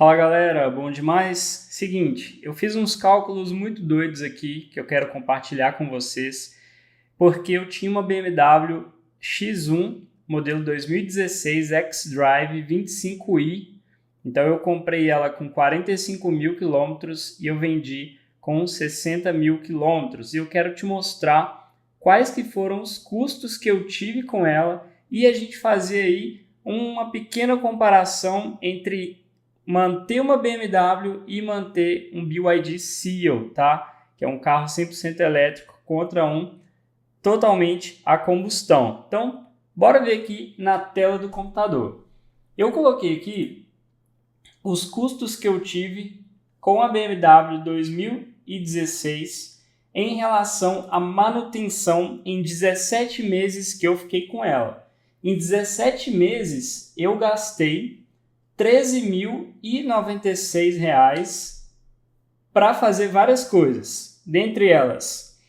Fala galera, bom demais? Seguinte, eu fiz uns cálculos muito doidos aqui que eu quero compartilhar com vocês, porque eu tinha uma BMW X1 modelo 2016 xDrive 25i, então eu comprei ela com 45 mil quilômetros e eu vendi com 60 mil quilômetros. E eu quero te mostrar quais que foram os custos que eu tive com ela e a gente fazer aí uma pequena comparação entre manter uma BMW e manter um BYD Seal, tá? Que é um carro 100% elétrico contra um totalmente a combustão. Então, bora ver aqui na tela do computador. Eu coloquei aqui os custos que eu tive com a BMW 2016 em relação à manutenção em 17 meses que eu fiquei com ela. Em 17 meses, eu gastei R$ 13.096 para fazer várias coisas. Dentre elas,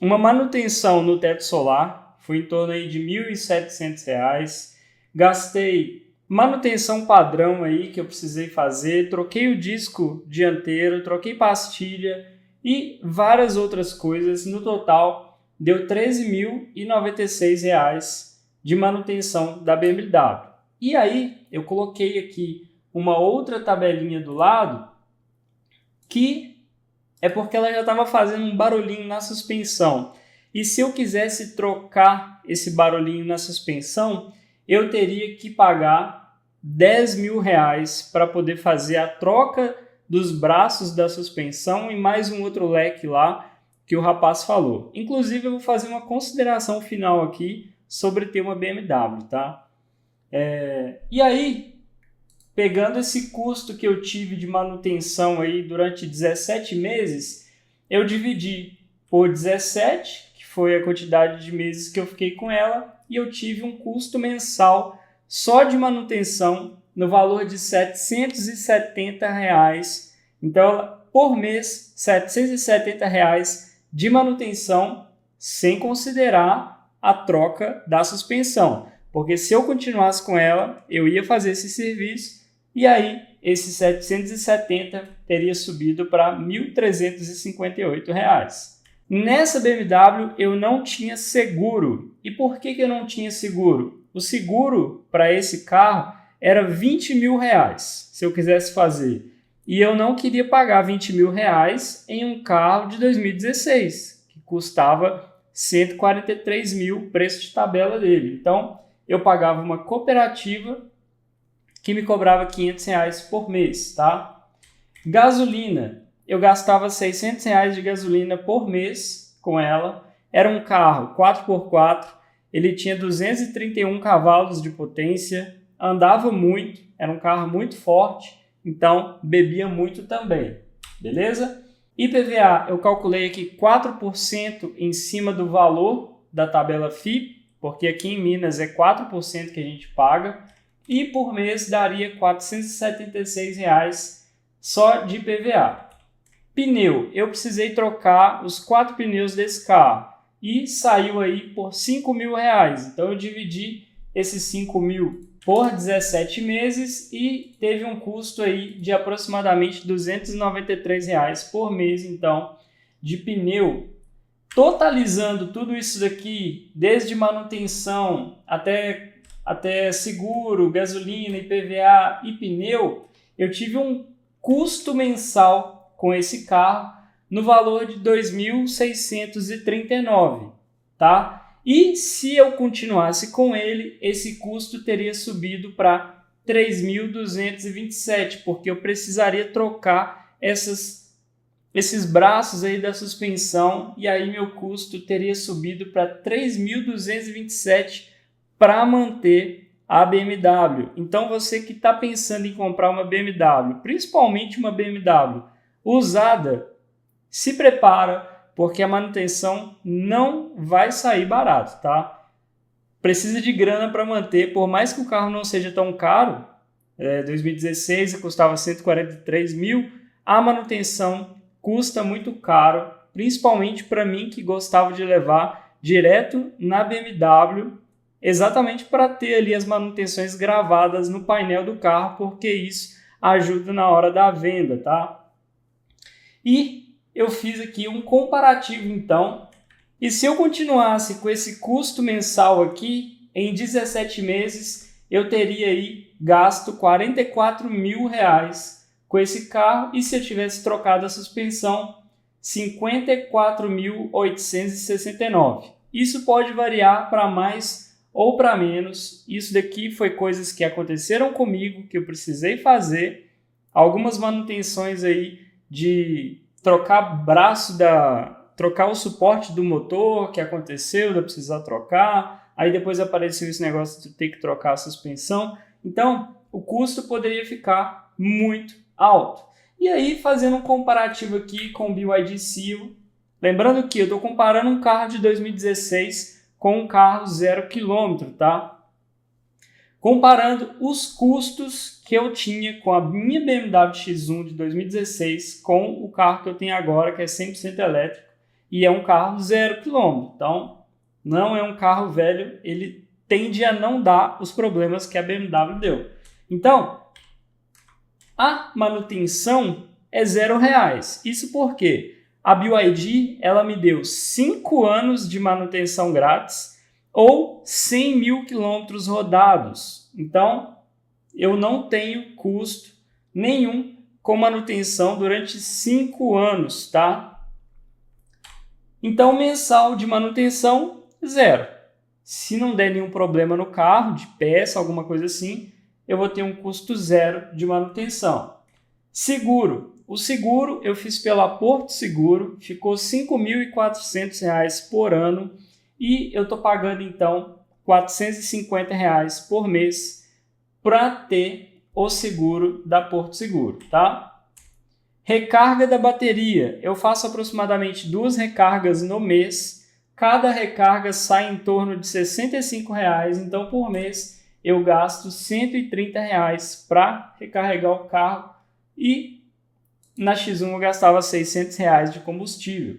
uma manutenção no teto solar, foi em torno aí de R$ 1.700. Gastei manutenção padrão aí que eu precisei fazer, troquei o disco dianteiro, troquei pastilha e várias outras coisas. No total, deu R$ 13.096 de manutenção da BMW. E aí, eu coloquei aqui uma outra tabelinha do lado, que é porque ela já estava fazendo um barulhinho na suspensão. E se eu quisesse trocar esse barulhinho na suspensão, eu teria que pagar R$ 10.000 para poder fazer a troca dos braços da suspensão e mais um outro leque lá que o rapaz falou. Inclusive, eu vou fazer uma consideração final aqui sobre ter uma BMW, tá? E aí, pegando esse custo que eu tive de manutenção aí durante 17 meses, eu dividi por 17, que foi a quantidade de meses que eu fiquei com ela, e eu tive um custo mensal só de manutenção no valor de R$ 770. Então, por mês, R$ 770 de manutenção, sem considerar a troca da suspensão. Porque se eu continuasse com ela, eu ia fazer esse serviço e aí esses 770 teria subido para R$ 1.358. Nessa BMW eu não tinha seguro. E por que eu não tinha seguro? O seguro para esse carro era R$ 20.000 se eu quisesse fazer. E eu não queria pagar R$ 20.000 em um carro de 2016, que custava 143 mil, preço de tabela dele. Então, eu pagava uma cooperativa que me cobrava R$ 500 por mês, tá? Gasolina, eu gastava R$ 600 de gasolina por mês com ela. Era um carro 4x4, ele tinha 231 cavalos de potência, andava muito, era um carro muito forte, então bebia muito também, beleza? IPVA, eu calculei aqui 4% em cima do valor da tabela FIPE, porque aqui em Minas é 4% que a gente paga, e por mês daria R$ 476 só de IPVA. Pneu, eu precisei trocar os 4 pneus desse carro, e saiu aí por R$ 5.000, então eu dividi esses 5.000 por 17 meses e teve um custo aí de aproximadamente R$ 293 por mês, então, de pneu. Totalizando tudo isso daqui, desde manutenção até seguro, gasolina, IPVA e pneu, eu tive um custo mensal com esse carro no valor de R$ 2.639, tá? E se eu continuasse com ele, esse custo teria subido para R$ 3.227, porque eu precisaria trocar esses braços aí da suspensão, e aí meu custo teria subido para R$ 3.227 para manter a BMW. Então você que está pensando em comprar uma BMW, principalmente uma BMW usada, se prepara, porque a manutenção não vai sair barato, tá? Precisa de grana para manter, por mais que o carro não seja tão caro, 2016 custava 143 mil, a manutenção custa muito caro, principalmente para mim que gostava de levar direto na BMW exatamente para ter ali as manutenções gravadas no painel do carro, porque isso ajuda na hora da venda, tá? E eu fiz aqui um comparativo então, e se eu continuasse com esse custo mensal aqui, em 17 meses, eu teria aí gasto R$ 44.000 com esse carro, e se eu tivesse trocado a suspensão, R$ 54.869. Isso pode variar para mais ou para menos. Isso daqui foi coisas que aconteceram comigo, que eu precisei fazer. Algumas manutenções aí de trocar trocar o suporte do motor que aconteceu, de eu precisar trocar. Aí depois apareceu esse negócio de ter que trocar a suspensão. Então, o custo poderia ficar muito alto. E aí, fazendo um comparativo aqui com o BYD Seal, lembrando que eu estou comparando um carro de 2016 com um carro 0 km, tá? Comparando os custos que eu tinha com a minha BMW X1 de 2016 com o carro que eu tenho agora, que é 100% elétrico, e é um carro 0 km. Então, não é um carro velho, ele tende a não dar os problemas que a BMW deu. Então, a manutenção é R$ 0. Isso porque a BYD ela me deu 5 anos de manutenção grátis ou 100 mil quilômetros rodados. Então, eu não tenho custo nenhum com manutenção durante 5 anos, tá? Então, mensal de manutenção, 0. Se não der nenhum problema no carro, de peça, alguma coisa assim, eu vou ter um custo 0 de manutenção. Seguro. O seguro eu fiz pela Porto Seguro, ficou R$ 5.400 por ano e eu estou pagando então R$ 450 por mês para ter o seguro da Porto Seguro, tá? Recarga da bateria. Eu faço aproximadamente 2 recargas no mês. Cada recarga sai em torno de R$ 65, então por mês eu gasto R$ 130 para recarregar o carro e na X1 eu gastava R$ 600 de combustível.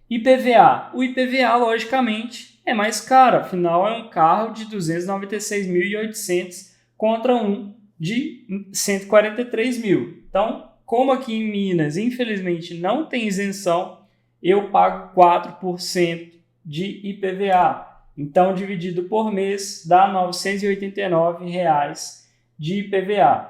IPVA. O IPVA, logicamente, é mais caro, afinal é um carro de 296.800 contra um de 143 mil. Então, como aqui em Minas, infelizmente, não tem isenção, eu pago 4% de IPVA. Então, dividido por mês, dá R$ 989 de IPVA.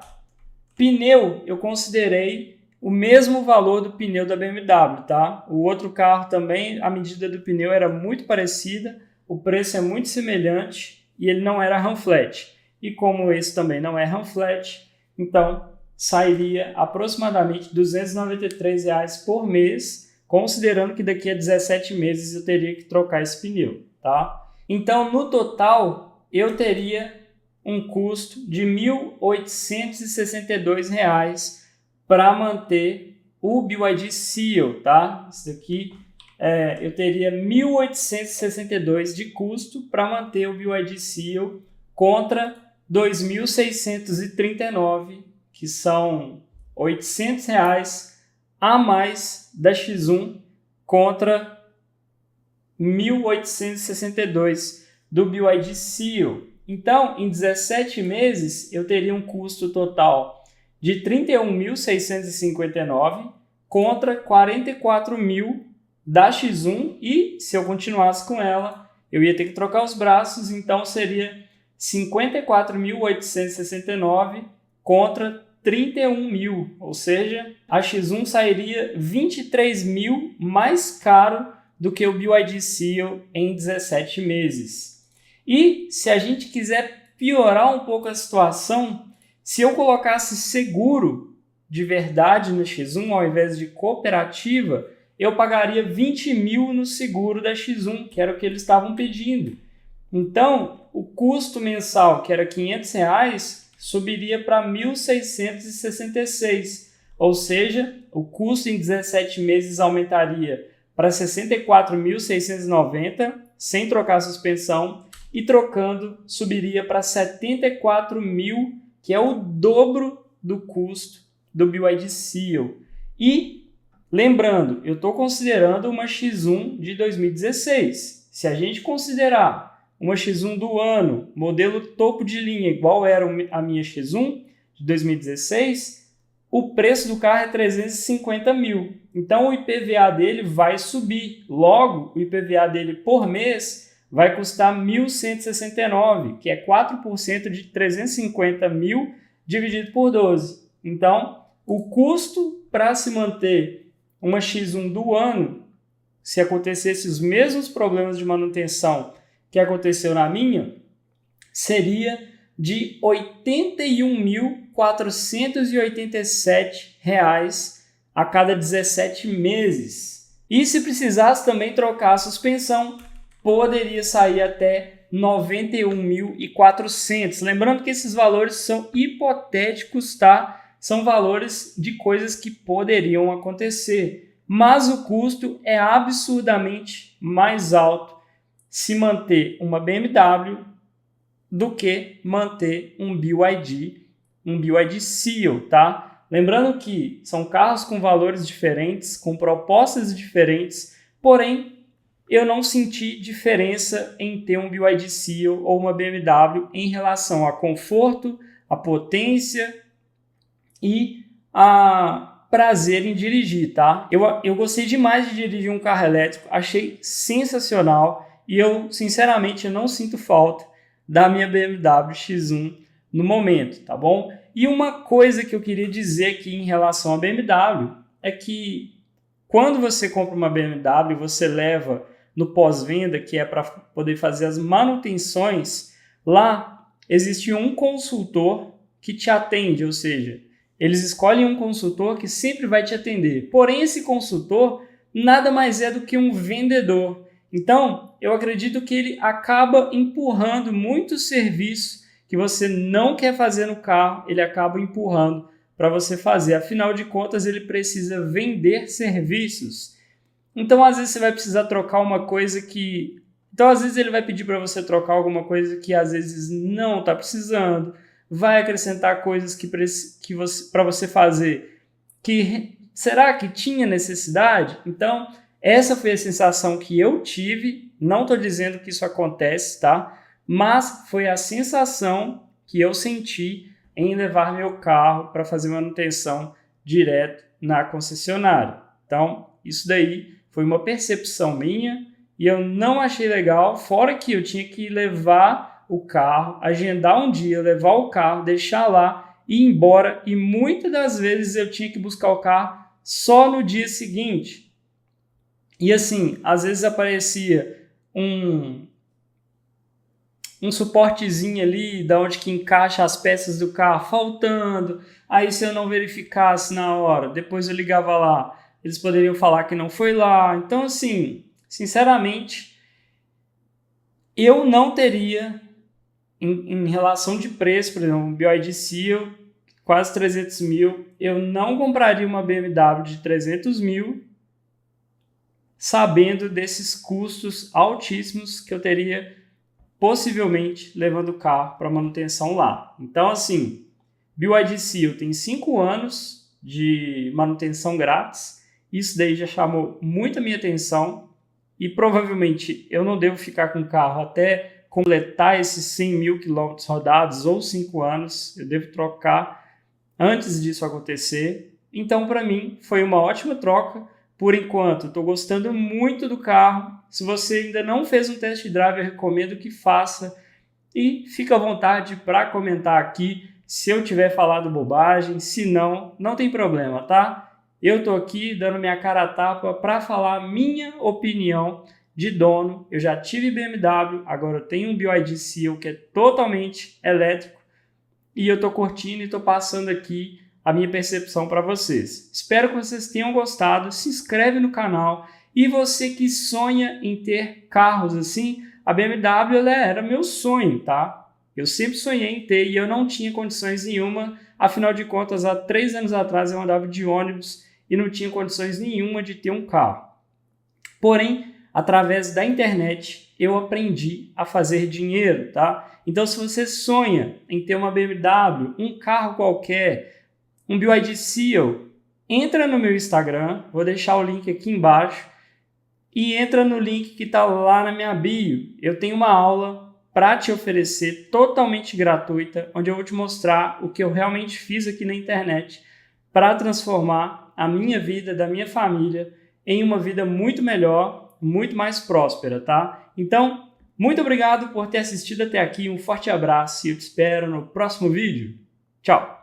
Pneu, eu considerei o mesmo valor do pneu da BMW, tá? O outro carro também, a medida do pneu era muito parecida, o preço é muito semelhante e ele não era ram flat. E como esse também não é ram flat, então sairia aproximadamente R$ 293 por mês, considerando que daqui a 17 meses eu teria que trocar esse pneu, tá? Então, no total, eu teria um custo de R$ 1.862 para manter o BYD Seal, tá? Isso daqui eu teria R$ 1.862 de custo para manter o BYD Seal contra R$ 2.639, que são R$ 800 a mais da X1 contra R$ 1.862 do BYD Seal. Então, em 17 meses, eu teria um custo total de R$ 31.659 contra R$ 44.000 da X1 e, se eu continuasse com ela, eu ia ter que trocar os braços, então seria R$ 54.869 contra R$ 31.000, ou seja, a X1 sairia R$ 23.000 mais caro do que o BYD Seal em 17 meses. E se a gente quiser piorar um pouco a situação, se eu colocasse seguro de verdade no X1 ao invés de cooperativa, eu pagaria R$ 20.000 no seguro da X1, que era o que eles estavam pedindo. Então, o custo mensal, que era R$ 500, subiria para R$ 1.666, ou seja, o custo em 17 meses aumentaria para R$ 64.690, sem trocar a suspensão, e trocando subiria para R$ 74.000, que é o dobro do custo do BYD Seal. E, lembrando, eu estou considerando uma X1 de 2016. Se a gente considerar uma X1 do ano, modelo topo de linha, igual era a minha X1 de 2016, o preço do carro é 350 mil. Então o IPVA dele vai subir. Logo, o IPVA dele por mês vai custar 1.169, que é 4% de 350 mil dividido por 12. Então, o custo para se manter uma X1 do ano, se acontecesse os mesmos problemas de manutenção que aconteceu na minha, seria de R$ 81.487 a cada 17 meses. E se precisasse também trocar a suspensão, poderia sair até R$ 91.400. Lembrando que esses valores são hipotéticos, tá? São valores de coisas que poderiam acontecer, mas o custo é absurdamente mais alto se manter uma BMW do que manter um BYD Seal, tá? Lembrando que são carros com valores diferentes, com propostas diferentes, porém eu não senti diferença em ter um BYD Seal ou uma BMW em relação a conforto, a potência e a prazer em dirigir, tá? Eu gostei demais de dirigir um carro elétrico, achei sensacional e eu, sinceramente, não sinto falta da minha BMW X1 no momento, tá bom? E uma coisa que eu queria dizer aqui em relação à BMW é que quando você compra uma BMW, você leva no pós-venda, que é para poder fazer as manutenções, lá existe um consultor que te atende, ou seja, eles escolhem um consultor que sempre vai te atender. Porém, esse consultor nada mais é do que um vendedor. Então, eu acredito que ele acaba empurrando muitos serviços que você não quer fazer no carro, ele acaba empurrando para você fazer. Afinal de contas, ele precisa vender serviços. Então, às vezes, você vai precisar trocar uma coisa que... Então, às vezes, ele vai pedir para você trocar alguma coisa que, às vezes, não está precisando. Vai acrescentar coisas para você fazer que... Será que tinha necessidade? Então, essa foi a sensação que eu tive. Não estou dizendo que isso acontece, tá? Mas foi a sensação que eu senti em levar meu carro para fazer manutenção direto na concessionária. Então, isso daí foi uma percepção minha e eu não achei legal, fora que eu tinha que levar o carro, agendar um dia, levar o carro, deixar lá e ir embora, e muitas das vezes eu tinha que buscar o carro só no dia seguinte. E assim, às vezes aparecia um suportezinho ali, da onde que encaixa as peças do carro, faltando. Aí se eu não verificasse na hora, depois eu ligava lá, eles poderiam falar que não foi lá. Então assim, sinceramente, eu não teria, em relação de preço, por exemplo, um BYD Seal, quase 300 mil, eu não compraria uma BMW de 300 mil, sabendo desses custos altíssimos que eu teria possivelmente levando o carro para manutenção lá. Então, assim, BYD Seal tem 5 anos de manutenção grátis. Isso daí já chamou muito a minha atenção e provavelmente eu não devo ficar com o carro até completar esses 100 mil quilômetros rodados ou 5 anos. Eu devo trocar antes disso acontecer. Então, para mim, foi uma ótima troca. Por enquanto, estou gostando muito do carro. Se você ainda não fez um test drive, eu recomendo que faça. E fica à vontade para comentar aqui se eu tiver falado bobagem. Se não, não tem problema, tá? Eu estou aqui dando minha cara a tapa para falar minha opinião de dono. Eu já tive BMW, agora eu tenho um BYD Seal que é totalmente elétrico. E eu estou curtindo e estou passando aqui a minha percepção para vocês. Espero que vocês tenham gostado. Se inscreve no canal. E você que sonha em ter carros assim, a BMW ela era meu sonho, tá? Eu sempre sonhei em ter e eu não tinha condições nenhuma. Afinal de contas, há 3 anos atrás eu andava de ônibus e não tinha condições nenhuma de ter um carro. Porém, através da internet, eu aprendi a fazer dinheiro, tá? Então, se você sonha em ter uma BMW, um carro qualquer, um BYD Seal, entra no meu Instagram, vou deixar o link aqui embaixo, e entra no link que está lá na minha bio. Eu tenho uma aula para te oferecer totalmente gratuita, onde eu vou te mostrar o que eu realmente fiz aqui na internet para transformar a minha vida, da minha família, em uma vida muito melhor, muito mais próspera, tá? Então, muito obrigado por ter assistido até aqui, um forte abraço e eu te espero no próximo vídeo. Tchau!